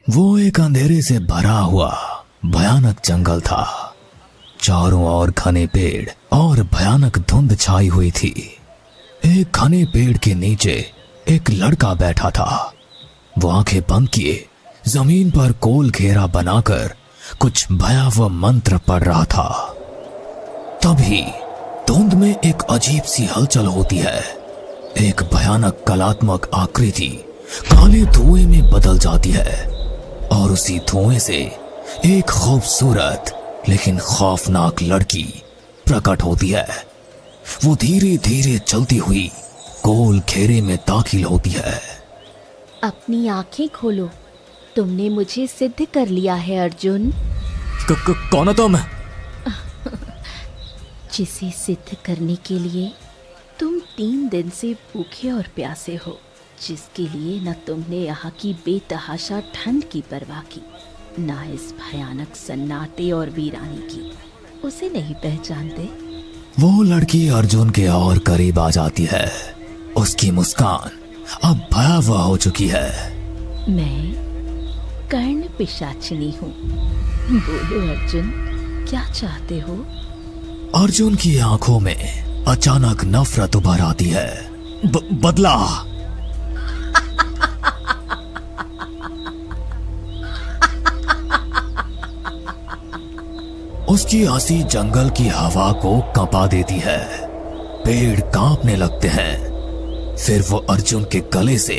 वो एक अंधेरे से भरा हुआ भयानक जंगल था। चारों ओर घने पेड़ और भयानक धुंध छाई हुई थी। एक घने पेड़ के नीचे एक लड़का बैठा था। वो आंखें बंद किए जमीन पर गोल घेरा बनाकर कुछ भयावह मंत्र पढ़ रहा था। तभी धुंध में एक अजीब सी हलचल होती है। एक भयानक कलात्मक आकृति काले धुएं में बदल जाती है और उसी धुएं से एक खूबसूरत लेकिन खौफनाक लड़की प्रकट होती है। वो धीरे धीरे चलती हुई गोल घेरे में दाखिल होती है। अपनी आंखें खोलो, तुमने मुझे सिद्ध कर लिया है अर्जुन। कौन हो तुम? जिसे सिद्ध करने के लिए तुम 3 दिन से भूखे और प्यासे हो, जिसके लिए न तुमने यहाँ की बेतहाशा ठंड की परवाह की, ना इस भयानक सन्नाटे और वीरानी की। उसे नहीं पहचानते? वो लड़की अर्जुन के और करीब आ जाती है। उसकी मुस्कान अब भयावह हो चुकी है। मैं कर्ण पिशाचिनी हूँ। बोलो अर्जुन, क्या चाहते हो? अर्जुन की आंखों में अचानक नफरत उभर आती है। बदला। उसकी हंसी जंगल की हवा को कंपा देती है। पेड़ कांपने लगते हैं। फिर वो अर्जुन के गले से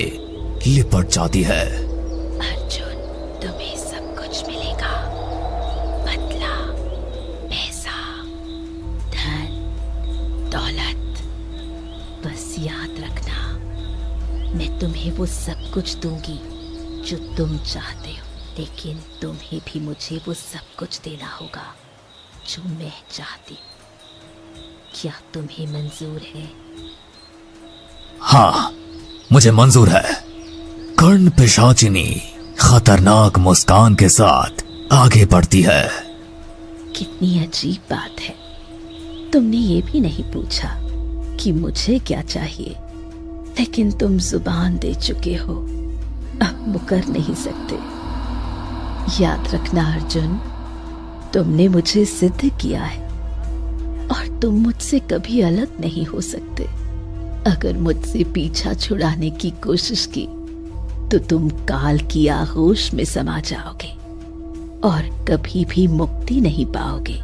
लिपट जाती है। अर्जुन, तुम्हें सब कुछ मिलेगा। बदला, पैसा, धन, दौलत। बस याद रखना, मैं तुम्हें वो सब कुछ दूंगी जो तुम चाहते हो, लेकिन तुम्हें भी मुझे वो सब कुछ देना होगा जो मैं चाहती हूँ। क्या तुम्हें मंजूर है? हाँ, मुझे मंजूर है। कर्ण पिशाचिनी खतरनाक मुस्कान के साथ आगे बढ़ती है। कितनी अजीब बात है, तुमने ये भी नहीं पूछा कि मुझे क्या चाहिए, लेकिन तुम जुबान दे चुके हो, अब मुकर नहीं सकते। याद रखना अर्जुन, तुमने मुझे सिद्ध किया है और तुम मुझसे कभी अलग नहीं हो सकते। अगर मुझसे पीछा छुड़ाने की कोशिश की तो तुम काल की आगोश में समा जाओगे और कभी भी मुक्ति नहीं पाओगे।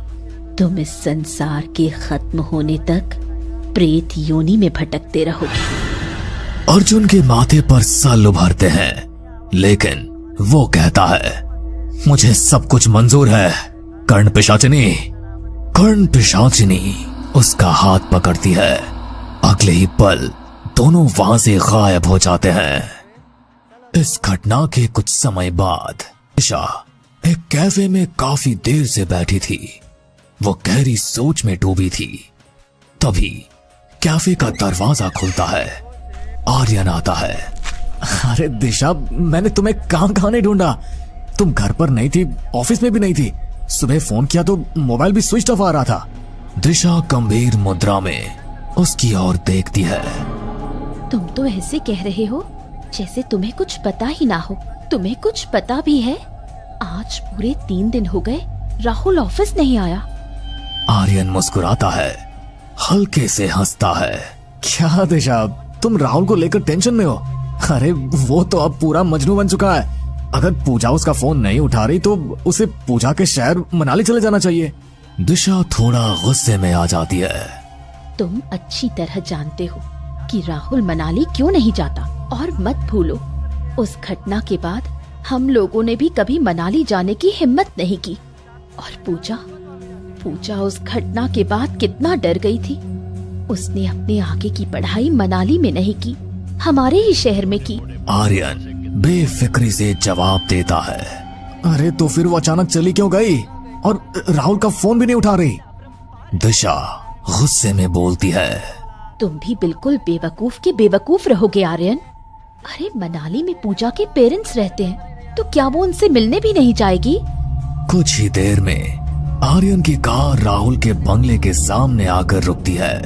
तुम इस संसार के खत्म होने तक प्रेत योनि में भटकते रहोगे। अर्जुन के माथे पर सल उभरते हैं, लेकिन वो कहता है, मुझे सब कुछ मंजूर है कर्ण पिशाचिनी। कर्ण पिशाचिनी उसका हाथ पकड़ती है। अगले ही पल दोनों वहां से गायब हो जाते हैं। इस घटना के कुछ समय बाद ईशा एक कैफे में काफी देर से बैठी थी। वो गहरी सोच में डूबी थी। तभी कैफे का दरवाजा खुलता है। आर्यन आता है। अरे दिशा, मैंने तुम्हें कहां नहीं ढूंढा। तुम घर पर नहीं थी, ऑफिस में भी नहीं थी। सुबह फोन किया तो मोबाइल भी स्विच ऑफ आ रहा था। दिशा गंभीर मुद्रा में उसकी ओर देखती है। तुम तो ऐसे कह रहे हो जैसे तुम्हें कुछ पता ही ना हो। तुम्हें कुछ पता भी है? आज पूरे 3 दिन हो गए राहुल ऑफिस नहीं आया। आर्यन मुस्कुराता है, हल्के से हंसता है। क्या दिशा, तुम राहुल को लेकर टेंशन में हो? अरे वो तो अब पूरा मजनू बन चुका है। अगर पूजा उसका फोन नहीं उठा रही तो उसे पूजा के शहर मनाली चले जाना चाहिए। दिशा थोड़ा गुस्से में आ जाती है। तुम अच्छी तरह जानते हो कि राहुल मनाली क्यों नहीं जाता, और मत भूलो उस घटना के बाद हम लोगों ने भी कभी मनाली जाने की हिम्मत नहीं की। और पूजा उस घटना के बाद कितना डर गई थी। उसने अपने आगे की पढ़ाई मनाली में नहीं की, हमारे ही शहर में की। आर्यन बेफिक्री से जवाब देता है। अरे तो फिर वो अचानक चली क्यों गई और राहुल का फोन भी नहीं उठा रही? दिशा गुस्से में बोलती है। तुम भी बिल्कुल बेवकूफ के बेवकूफ रहोगे आर्यन। अरे मनाली में पूजा के पेरेंट्स रहते हैं, तो क्या वो उनसे मिलने भी नहीं जाएगी? कुछ ही देर में आर्यन की कार राहुल के बंगले के सामने आकर रुकती है।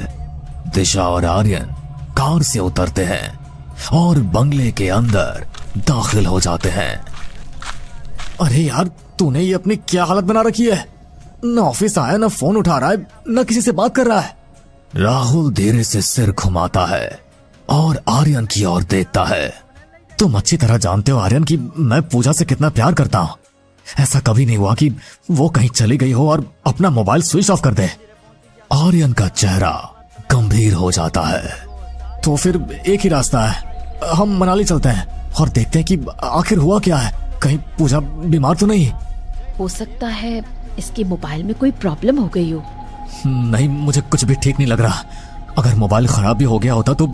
दिशा और आर्यन कार से उतरते हैं और बंगले के अंदर दाखिल हो जाते हैं। अरे यार, तूने ये अपनी क्या हालत बना रखी है? न ऑफिस आया, न फोन उठा रहा है, न किसी से बात कर रहा है। राहुल धीरे से सिर घुमाता है और आर्यन की ओर देखता है। तुम अच्छी तरह जानते हो आर्यन कि मैं पूजा से कितना प्यार करता हूँ। ऐसा कभी नहीं हुआ कि वो कहीं चली गई हो और अपना मोबाइल स्विच ऑफ कर दे। आर्यन का चेहरा गंभीर हो जाता है। तो फिर एक ही रास्ता है, हम मनाली चलते हैं और देखते हैं कि आखिर हुआ क्या है। कहीं पूजा बीमार तो नहीं? हो सकता है इसके मोबाइल में कोई प्रॉब्लम हो गई हो। नहीं, मुझे कुछ भी ठीक नहीं लग रहा। अगर मोबाइल खराब भी हो गया होता तो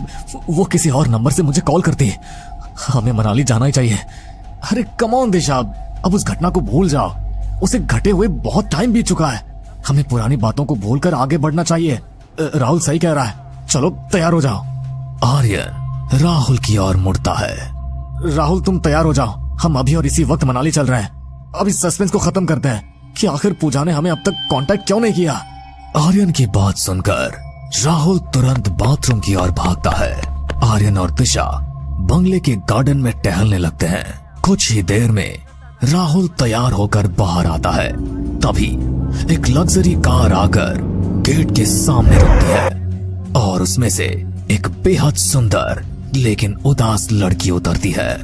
वो किसी और नंबर से मुझे कॉल करती। हमें मनाली जाना ही चाहिए। अरे कम ऑन दिशा, अब उस घटना को भूल जाओ। उसे घटे हुए बहुत टाइम बीत चुका है। हमें पुरानी बातों को भूलकर आगे बढ़ना चाहिए। राहुल सही कह रहा है, चलो तैयार हो जाओ। आर्यन राहुल की ओर मुड़ता है। राहुल तुम तैयार हो जाओ, हम अभी और इसी वक्त मनाली चल रहे हैं। अब इस सस्पेंस को खत्म करते हैं कि आखिर पूजा ने हमें अब तक कांटेक्ट क्यों नहीं किया। आर्यन की बात सुनकर राहुल तुरंत बाथरूम की ओर भागता है। आर्यन और दिशा बंगले के गार्डन में टहलने लगते हैं। कुछ ही देर में राहुल तैयार होकर बाहर आता है। तभी एक लग्जरी कार आकर गेट के सामने रुकती है और उसमें से एक बेहद सुंदर लेकिन उदास लड़की उतरती है।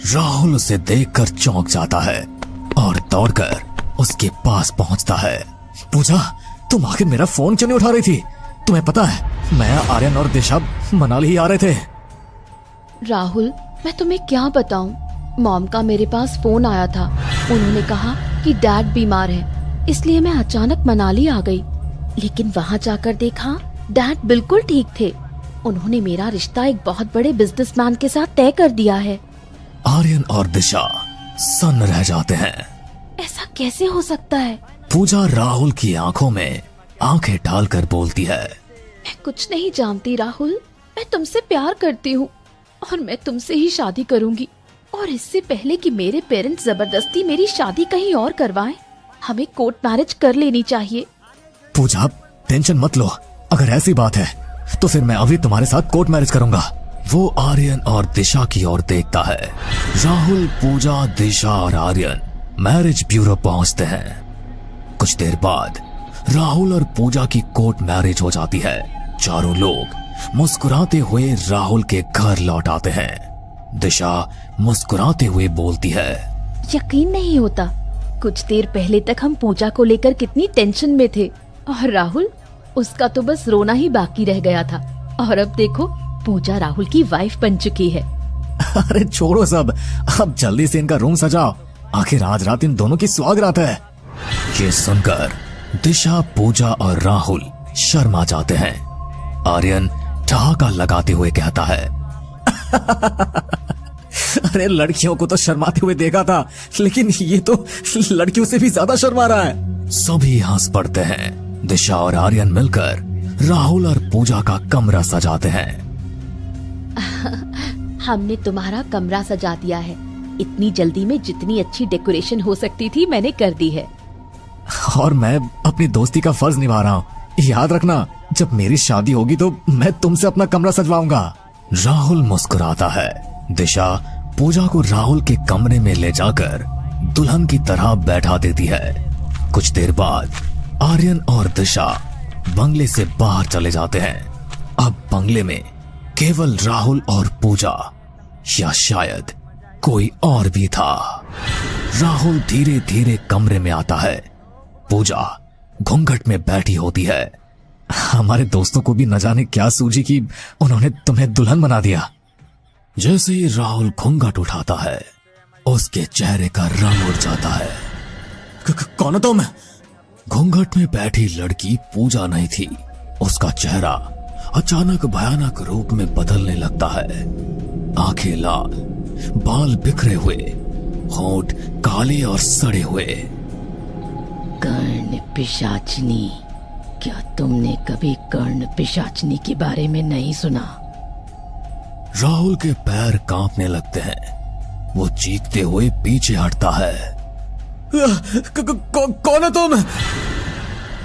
राहुल उसे देखकर चौंक जाता है और दौड़कर उसके पास पहुंचता है। पूजा, तुम आखिर मेरा फोन क्यों नहीं उठा रही थी? तुम्हें पता है मैं, आर्यन और दिशा मनाली ही आ रहे थे। राहुल, मैं तुम्हें क्या बताऊं? मॉम का मेरे पास फोन आया था। उन्होंने कहा कि डैड बीमार है, इसलिए मैं अचानक मनाली आ गई। लेकिन वहाँ जाकर देखा डैड बिल्कुल ठीक थे। उन्होंने मेरा रिश्ता एक बहुत बड़े बिजनेसमैन के साथ तय कर दिया है। आर्यन और दिशा सन्न रह जाते हैं। ऐसा कैसे हो सकता है? पूजा राहुल की आंखों में आंखें डालकर बोलती है। मैं कुछ नहीं जानती राहुल, मैं तुमसे प्यार करती हूँ और मैं तुमसे ही शादी करूंगी। और इससे पहले कि मेरे पेरेंट्स जबरदस्ती मेरी शादी कहीं और करवाएं, हमें कोर्ट मैरिज कर लेनी चाहिए। पूजा, टेंशन मत लो। अगर ऐसी बात है तो फिर मैं अभी तुम्हारे साथ कोर्ट मैरिज करूंगा। वो आर्यन और दिशा की ओर देखता है। राहुल, पूजा, दिशा और आर्यन मैरिज ब्यूरो पहुंचते हैं। कुछ देर बाद राहुल और पूजा की कोर्ट मैरिज हो जाती है। चारों लोग मुस्कुराते हुए राहुल के घर लौट आते हैं। दिशा मुस्कुराते हुए बोलती है, यकीन नहीं होता, कुछ देर पहले तक हम पूजा को लेकर कितनी टेंशन में थे और राहुल, उसका तो बस रोना ही बाकी रह गया था। और अब देखो पूजा राहुल की वाइफ बन चुकी है। अरे छोड़ो सब, अब जल्दी से इनका रूम सजाओ। आखिर आज रात इन दोनों की सुहागरात है। ये सुनकर दिशा, पूजा और राहुल शर्मा जाते हैं। आर्यन ठहाका लगाते हुए कहता है, अरे लड़कियों को तो शर्माते हुए देखा था, लेकिन ये तो लड़कियों से भी ज्यादा शर्मा रहा है। सभी हंस पड़ते हैं। दिशा और आर्यन मिलकर राहुल और पूजा का कमरा सजाते हैं। हमने तुम्हारा कमरा सजा दिया है। इतनी जल्दी में जितनी अच्छी डेकोरेशन हो सकती थी मैंने कर दी है। और मैं अपनी दोस्ती का फर्ज निभा रहा हूँ। याद रखना, जब मेरी शादी होगी तो मैं तुमसे अपना कमरा सजवाऊंगा। राहुल मुस्कुराता है। दिशा पूजा को राहुल के कमरे में ले जाकर दुल्हन की तरह बैठा देती है। कुछ देर बाद आर्यन और दिशा बंगले से बाहर चले जाते हैं। अब बंगले में केवल राहुल और पूजा, या शायद कोई और भी था। राहुल धीरे धीरे कमरे में आता है। पूजा घूंघट में बैठी होती है। हमारे दोस्तों को भी न जाने क्या सूझी कि उन्होंने तुम्हें दुल्हन बना दिया। जैसे ही राहुल घूंघट उठाता है, उसके चेहरे का रंग उड़ जाता है। कौन हो तुम? घूंघट में बैठी लड़की पूजा नहीं थी। उसका चेहरा अचानक भयानक रूप में बदलने लगता है। आंखें लाल, बाल बिखरे हुए, होंठ काले और सड़े हुए। कर्ण पिशाचिनी, क्या तुमने कभी कर्ण पिशाचिनी के बारे में नहीं सुना? राहुल के पैर कांपने लगते हैं। वो चीखते हुए पीछे हटता है। कौन है तुम?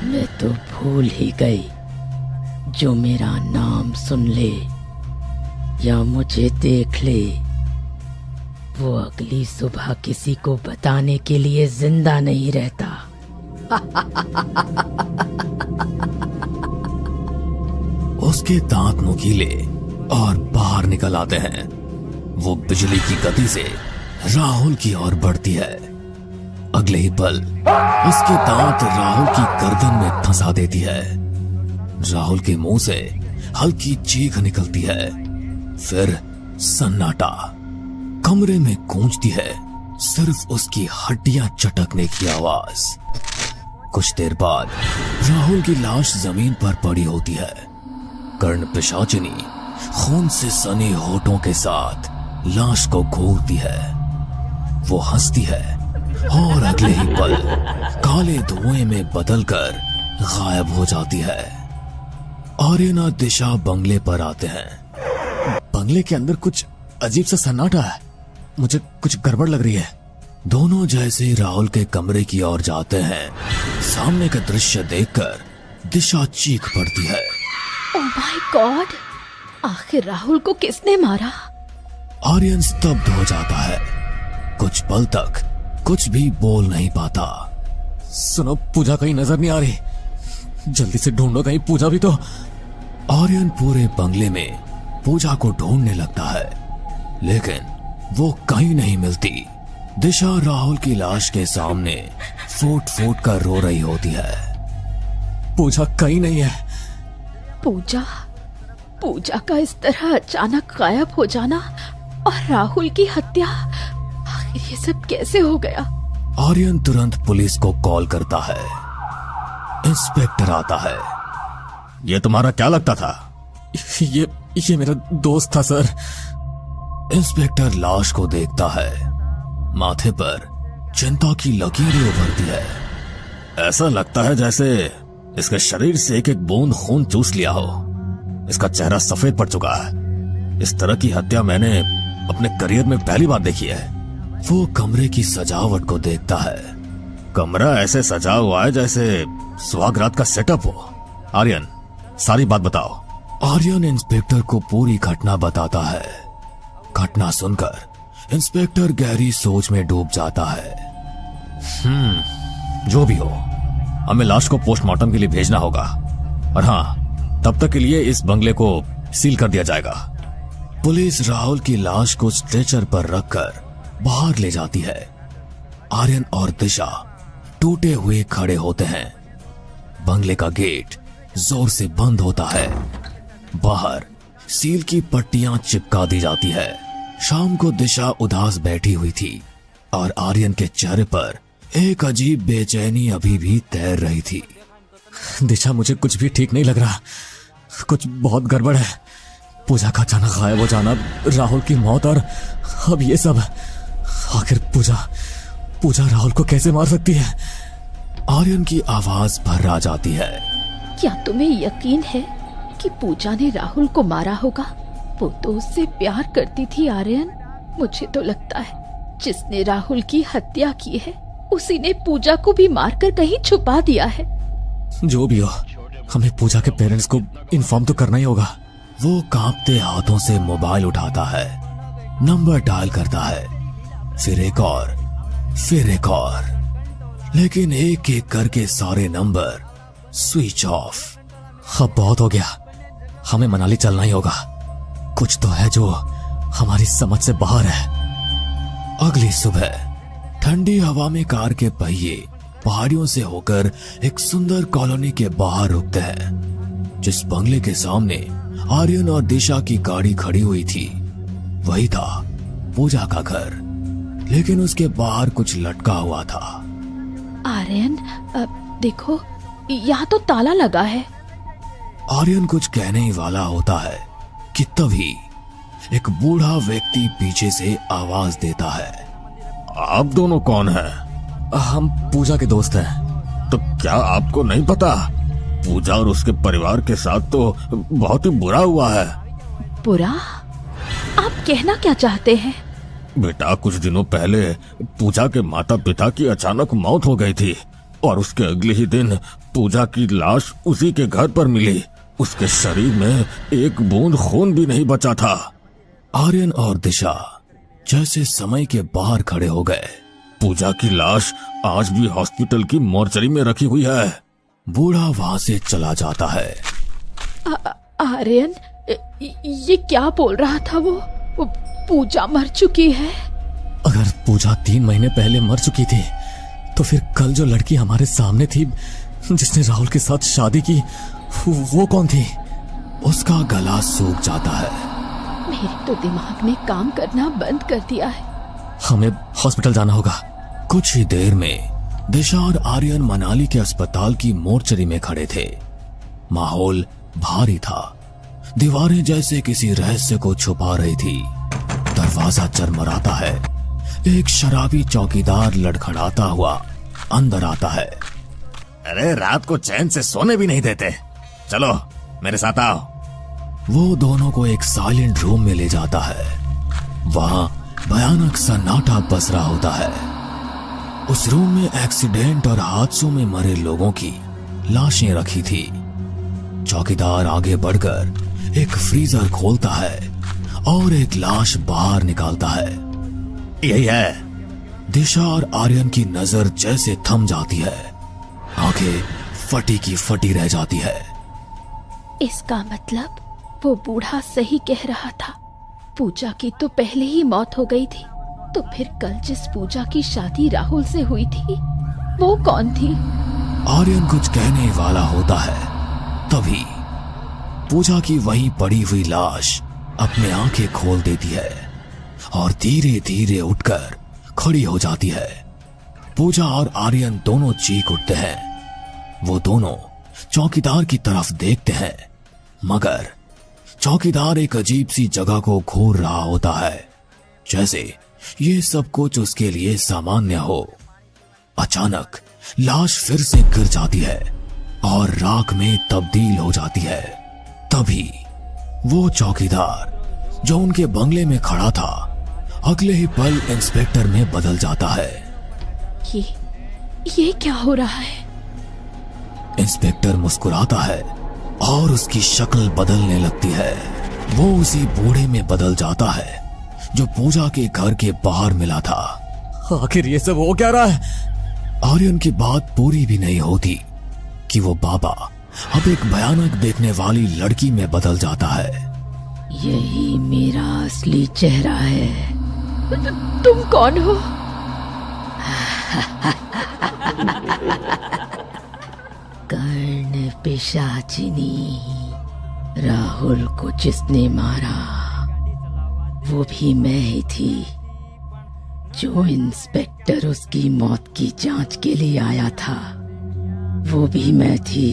मैं तो भूल ही गई। जो मेरा नाम सुन ले या मुझे देख ले, वो अगली सुबह किसी को बताने के लिए जिंदा नहीं रहता। उसके दांत नुकीले और बाहर निकल आते हैं। वो बिजली की गति से राहुल की ओर बढ़ती है। अगले ही पल उसके दांत राहुल की गर्दन में धंसा देती है। राहुल के मुंह से हल्की चीख निकलती है। फिर सन्नाटा कमरे में गूंजती है सिर्फ उसकी हड्डियां चटकने की आवाज। कुछ देर बाद राहुल की लाश जमीन पर पड़ी होती है। कर्ण पिशाचिनी खून से सने होठों के साथ लाश को घूरती है। वो हंसती है और अगले ही पल काले धुएं में बदलकर गायब हो जाती है। आर्यन और दिशा बंगले पर आते हैं। बंगले के अंदर कुछ अजीब सा सन्नाटा है। मुझे कुछ गड़बड़ लग रही है। दोनों जैसे राहुल के कमरे की ओर जाते हैं, सामने का दृश्य देखकर दिशा चीख पड़ती है। ओह माय गॉड, आखिर राहुल को किसने मारा? आर्यन स्तब्ध हो जाता है। कुछ पल तक कुछ भी बोल नहीं पाता। सुनो, पूजा कहीं नजर नहीं आ रही। जल्दी से ढूंढो, कहीं पूजा भी तो। आर्यन पूरे बंगले में पूजा को ढूंढने लगता है, लेकिन वो कहीं नहीं मिलती। दिशा राहुल की लाश के सामने फूट फूट कर रो रही होती है। पूजा कहीं नहीं है। पूजा का इस तरह अचानक गायब हो जाना और राहुल की हत्या, आखिर ये सब कैसे हो गया? आर्यन तुरंत पुलिस को कॉल करता है। इंस्पेक्टर आता है। ये तुम्हारा क्या लगता था? ये मेरा दोस्त था सर। इंस्पेक्टर लाश को देखता है। माथे पर चिंता की लकीरें उभरती है। ऐसा लगता है जैसे इसके शरीर से एक एक बूंद खून चूस लिया हो। इसका चेहरा सफेद पड़ चुका है। इस तरह की हत्या मैंने अपने करियर में पहली बार देखी है। वो कमरे की सजावट को देखता है। कमरा ऐसे सजा हुआ है जैसे सुहागरात का सेटअप हो। आर्यन, सारी बात बताओ। आर्यन इंस्पेक्टर को पूरी घटना बताता है। घटना सुनकर इंस्पेक्टर गहरी सोच में डूब जाता है। जो भी हो, हमें लाश को पोस्टमार्टम के लिए भेजना होगा। और हाँ, तब तक के लिए इस बंगले को सील कर दिया जाएगा। पुलिस राहुल की लाश को स्ट्रेचर पर रखकर बाहर ले जाती है। आर्यन और दिशा टूटे हुए खड़े होते हैं। बंगले का गेट जोर से बंद होता है। बाहर सील की पट्टियां चिपका दी जाती है। शाम को दिशा उदास बैठी हुई थी और आर्यन के चेहरे पर एक अजीब बेचैनी अभी भी तैर रही थी। दिशा, मुझे कुछ भी ठीक नहीं लग रहा। कुछ बहुत गड़बड़ है। पूजा का अचानक गायब हो जाना, राहुल की मौत और अब ये सब। आखिर पूजा राहुल को कैसे मार सकती है? आर्यन की आवाज भर्रा जाती है। क्या तुम्हें यकीन है कि पूजा ने राहुल को मारा होगा? वो तो उससे प्यार करती थी आर्यन। मुझे तो लगता है जिसने राहुल की हत्या की है उसी ने पूजा को भी मारकर कहीं छुपा दिया है। जो भी हो, हमें पूजा के पेरेंट्स को इन्फॉर्म तो करना ही होगा। वो कांपते हाथों से मोबाइल उठाता है, नंबर डायल करता है, फिर एक और, लेकिन एक एक करके सारे नंबर स्विच ऑफ। अब बहुत हो गया, हमें मनाली चलना ही होगा। कुछ तो है जो हमारी समझ से बाहर है। अगली सुबह ठंडी हवा में कार के पहिए पहाड़ियों से होकर एक सुंदर कॉलोनी के बाहर रुकते हैं। जिस बंगले के सामने आर्यन और दिशा की गाड़ी खड़ी हुई थी वही था पूजा का घर, लेकिन उसके बाहर कुछ लटका हुआ था। आर्यन, देखो, यहाँ तो ताला लगा है। आर्यन कुछ कहने ही वाला होता है कि तभी एक बूढ़ा व्यक्ति पीछे से आवाज देता है। आप दोनों कौन हैं? हम पूजा के दोस्त हैं। तो क्या आपको नहीं पता? पूजा और उसके परिवार के साथ तो बहुत ही बुरा हुआ है। बुरा? आप कहना क्या चाहते हैं? बेटा, कुछ दिनों पहले पूजा के माता पिता की अचानक मौत हो गई थी और उसके अगले ही दिन पूजा की लाश उसी के घर पर मिली। उसके शरीर में एक बूंद खून भी नहीं बचा था। आर्यन और दिशा जैसे समय के बाहर खड़े हो गए। पूजा की लाश आज भी हॉस्पिटल की मोर्चरी में रखी हुई है। बूढ़ा वहां से चला जाता है। आर्यन, ये क्या बोल रहा था वो पूजा मर चुकी है? अगर पूजा 3 महीने पहले मर चुकी थी तो फिर कल जो लड़की हमारे सामने थी जिसने राहुल के साथ शादी की, वो कौन थी? उसका गला सूख जाता है। मेरे तो दिमाग ने काम करना बंद कर दिया है। हमें हॉस्पिटल जाना होगा। कुछ ही देर में दिशा और आर्यन मनाली के अस्पताल की मोर्चरी में खड़े थे। माहौल भारी था। दीवारें जैसे किसी रहस्य को छुपा रही थी। दरवाजा चरमराता है। एक शराबी चौकीदार लड़खड़ाता हुआ अंदर आता है। अरे रात को चैन से सोने भी नहीं देते, चलो मेरे साथ आओ। वो दोनों को एक साइलेंट रूम में ले जाता है। वहां भयानक सन्नाटा पसरा होता है। उस रूम में एक्सीडेंट और हादसों में मरे लोगों की लाशें रखी थी। चौकीदार आगे बढ़कर एक फ्रीजर खोलता है और एक लाश बाहर निकालता है। यही है। दिशा और आर्यन की नजर जैसे थम जाती है। आंखें फटी की फटी रह जाती है। इसका मतलब वो बूढ़ा सही कह रहा था। पूजा की तो पहले ही मौत हो गई थी, तो फिर कल जिस पूजा की शादी राहुल से हुई थी वो कौन थी? आर्यन कुछ कहने वाला होता है, तभी पूजा की वहीं पड़ी हुई लाश अपने आंखें खोल देती है और धीरे धीरे उठकर खड़ी हो जाती है। पूजा और आर्यन दोनों चीख उठते हैं। वो दोनों चौकीदार की तरफ देखते हैं, मगर चौकीदार एक अजीब सी जगह को घूर रहा होता है, जैसे ये सब कुछ उसके लिए सामान्य हो। अचानक लाश फिर से गिर जाती है और राख में तब्दील हो जाती है। तभी वो चौकीदार जो उनके बंगले में खड़ा था अगले ही पल इंस्पेक्टर में बदल जाता है। ये क्या हो रहा है? इंस्पेक्टर मुस्कुराता है और उसकी शक्ल बदलने लगती है। वो उसी बूढ़े में बदल जाता है जो पूजा के घर के बाहर मिला था। आखिर ये सब हो क्या रहा है? आर्यन की बात पूरी भी नहीं होती कि वो बाबा अब एक भयानक देखने वाली लड़की में बदल जाता है। यही मेरा असली चेहरा है। तुम कौन हो? कर्ण पिशाचिनी, राहुल को जिसने मारा वो भी मैं ही थी। जो इंस्पेक्टर उसकी मौत की जांच के लिए आया था वो भी मैं थी।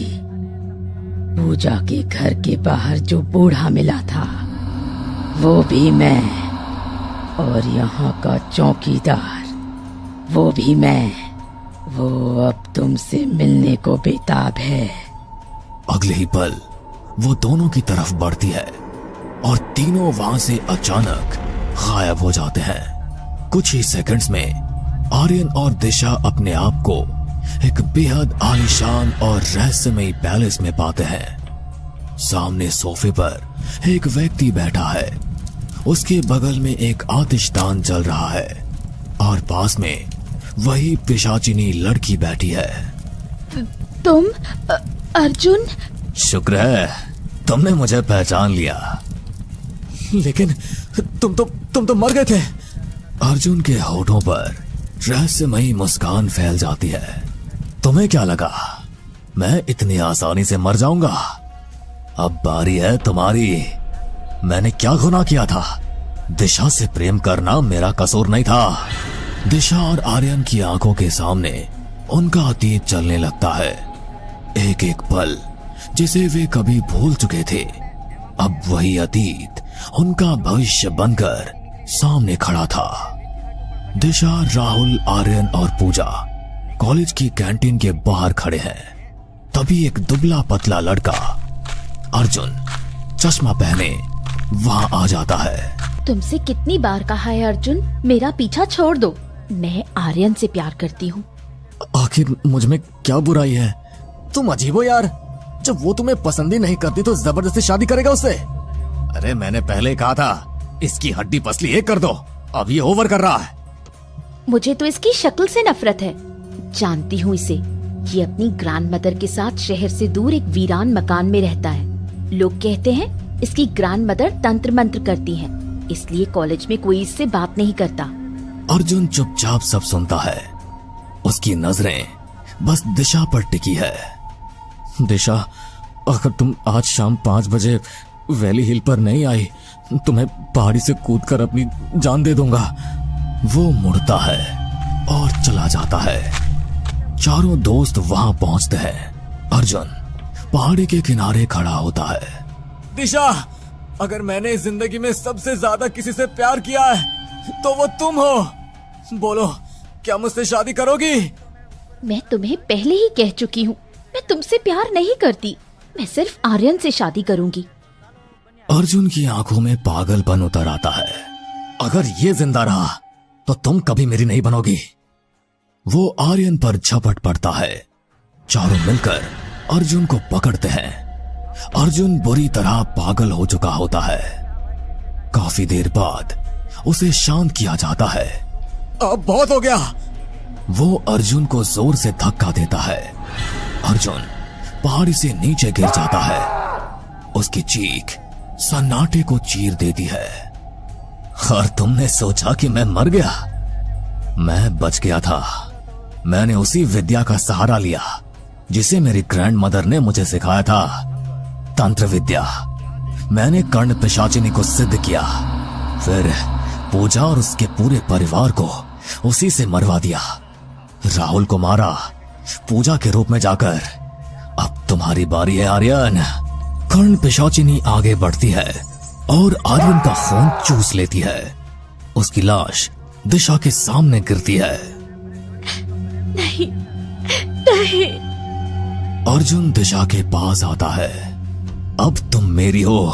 पूजा के घर के बाहर जो बूढ़ा मिला था वो भी मैं, और यहाँ का चौकीदार वो भी मैं। वो अब तुमसे मिलने को बेताब है। अगले ही पल वो दोनों की तरफ बढ़ती है और तीनों वहां से अचानक गायब हो जाते हैं। कुछ ही सेकंड्स में आर्यन और दिशा अपने आप को एक बेहद आलीशान और रहस्यमयी पैलेस में पाते हैं। सामने सोफे पर एक व्यक्ति बैठा है। उसके बगल में एक आतिशदान जल रहा है और पास में वही पिशाचिनी लड़की बैठी है। तुम अर्जुन? शुक्र है तुमने मुझे पहचान लिया। लेकिन तुम तो मर गए थे। अर्जुन के होठों पर रहस्यमयी मुस्कान फैल जाती है। तुम्हें क्या लगा मैं इतनी आसानी से मर जाऊंगा? अब बारी है तुम्हारी। मैंने क्या गुनाह किया था? दिशा से प्रेम करना मेरा कसूर नहीं था। दिशा और आर्यन की आंखों के सामने उनका अतीत चलने लगता है। एक एक पल जिसे वे कभी भूल चुके थे, अब वही अतीत उनका भविष्य बनकर सामने खड़ा था। दिशा, राहुल, आर्यन और पूजा कॉलेज की कैंटीन के बाहर खड़े हैं। तभी एक दुबला पतला लड़का अर्जुन चश्मा पहने वहां आ जाता है। तुमसे कितनी बार कहा है अर्जुन, मेरा पीछा छोड़ दो। मैं आर्यन से प्यार करती हूँ। आखिर मुझ में क्या बुराई है? तुम अजीब हो यार। जब वो तुम्हें पसंद ही नहीं करती तो जबरदस्ती शादी करेगा उससे? अरे मैंने पहले कहा था इसकी हड्डी पसली एक कर दो, अब ये ओवर कर रहा है। मुझे तो इसकी शक्ल से नफरत है। जानती हूँ इसे। ये अपनी ग्रैंड मदर के साथ शहर से दूर एक वीरान मकान में रहता है। लोग कहते हैं इसकी ग्रैंड मदर तंत्र मंत्र करती हैं, इसलिए कॉलेज में कोई इससे बात नहीं करता। अर्जुन चुपचाप सब सुनता है। उसकी नजरें बस दिशा पर टिकी है। दिशा, अगर तुम आज शाम 5 बजे वैली हिल पर नहीं आई, तुम्हें पहाड़ी से कूदकर अपनी जान दे दूंगा। वो मुड़ता है और चला जाता है। चारों दोस्त वहां पहुंचते हैं। अर्जुन पहाड़ी के किनारे खड़ा होता है। दिशा, अगर मैंने इस जिंदगी में सबसे ज्यादा किसी से प्यार किया है तो वो तुम हो। बोलो, क्या मुझसे शादी करोगी? मैं तुम्हें पहले ही कह चुकी हूँ, मैं तुमसे प्यार नहीं करती। मैं सिर्फ आर्यन से शादी करूंगी। अर्जुन की आंखों में पागलपन उतर आता है। अगर ये जिंदा रहा तो तुम कभी मेरी नहीं बनोगी। वो आर्यन पर झपट पड़ता है। चारों मिलकर अर्जुन को पकड़ते हैं। अर्जुन बुरी तरह पागल हो चुका होता है। काफी देर बाद उसे शांत किया जाता है। अब बहुत हो गया। वो अर्जुन को जोर से धक्का देता है। अर्जुन पहाड़ी से नीचे गिर जाता है। उसकी चीख सन्नाटे को चीर देती है। और तुमने सोचा कि मैं मर गया? मैं बच गया था। मैंने उसी विद्या का सहारा लिया जिसे मेरी ग्रैंड मदर ने मुझे सिखाया था, तंत्र विद्या। मैंने कर्ण पिशाचिनी को सिद्ध किया, फिर पूजा और उसके पूरे परिवार को उसी से मरवा दिया। राहुल को मारा पूजा के रूप में जाकर। अब तुम्हारी बारी है आर्यन। कर्ण पिशाचिनी आगे बढ़ती है और आर्यन का खून चूस लेती है। उसकी लाश दिशा के सामने गिरती है। नहीं, नहीं। अर्जुन दिशा के पास आता है। अब तुम मेरी हो,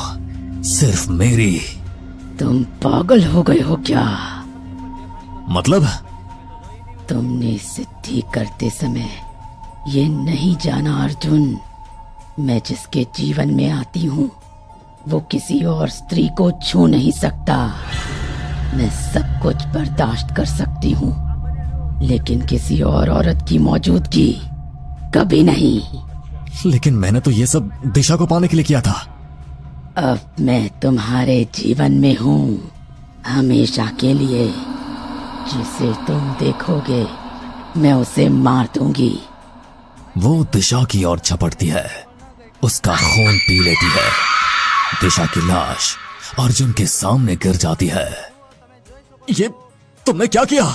सिर्फ मेरी। तुम पागल हो गए हो क्या? मतलब? तुमने सिद्धि करते समय ये नहीं जाना अर्जुन, मैं जिसके जीवन में आती हूँ वो किसी और स्त्री को छू नहीं सकता। मैं सब कुछ बर्दाश्त कर सकती हूँ, लेकिन किसी और औरत की मौजूदगी कभी नहीं। लेकिन मैंने तो ये सब दिशा को पाने के लिए किया था। अब मैं तुम्हारे जीवन में हूँ, हमेशा के लिए। जिसे तुम देखोगे मैं उसे मार दूंगी। वो दिशा की ओर झपटती है, उसका खून पी लेती है। दिशा की लाश अर्जुन के सामने गिर जाती है। ये तुमने क्या किया?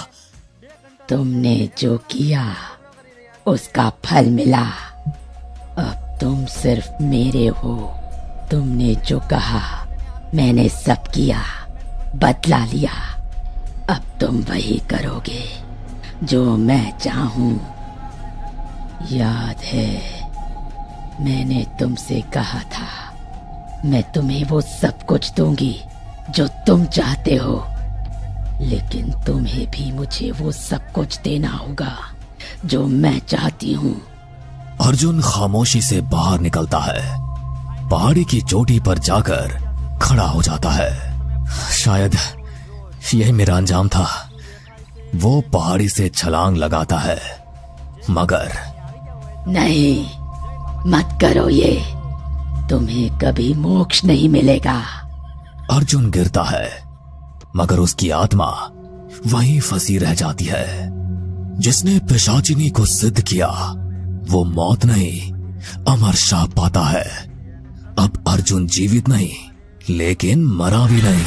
तुमने जो किया उसका फल मिला। अब तुम सिर्फ मेरे हो। तुमने जो कहा मैंने सब किया, बदला लिया। अब तुम वही करोगे जो मैं चाहूं। याद है मैंने तुमसे कहा था मैं तुम्हें वो सब कुछ दूंगी जो तुम चाहते हो, लेकिन तुम्हें भी मुझे वो सब कुछ देना होगा जो मैं चाहती हूँ। अर्जुन खामोशी से बाहर निकलता है। पहाड़ी की चोटी पर जाकर खड़ा हो जाता है। शायद यही मेरा अंजाम था। वो पहाड़ी से छलांग लगाता है, मगर नहीं, मत करो ये। तुम्हें कभी मोक्ष नहीं मिलेगा। अर्जुन गिरता है, मगर उसकी आत्मा वहीं फंसी रह जाती है। जिसने पिशाचिनी को सिद्ध किया वो मौत नहीं, अमर शाप पाता है। अब अर्जुन जीवित नहीं, लेकिन मरा भी नहीं।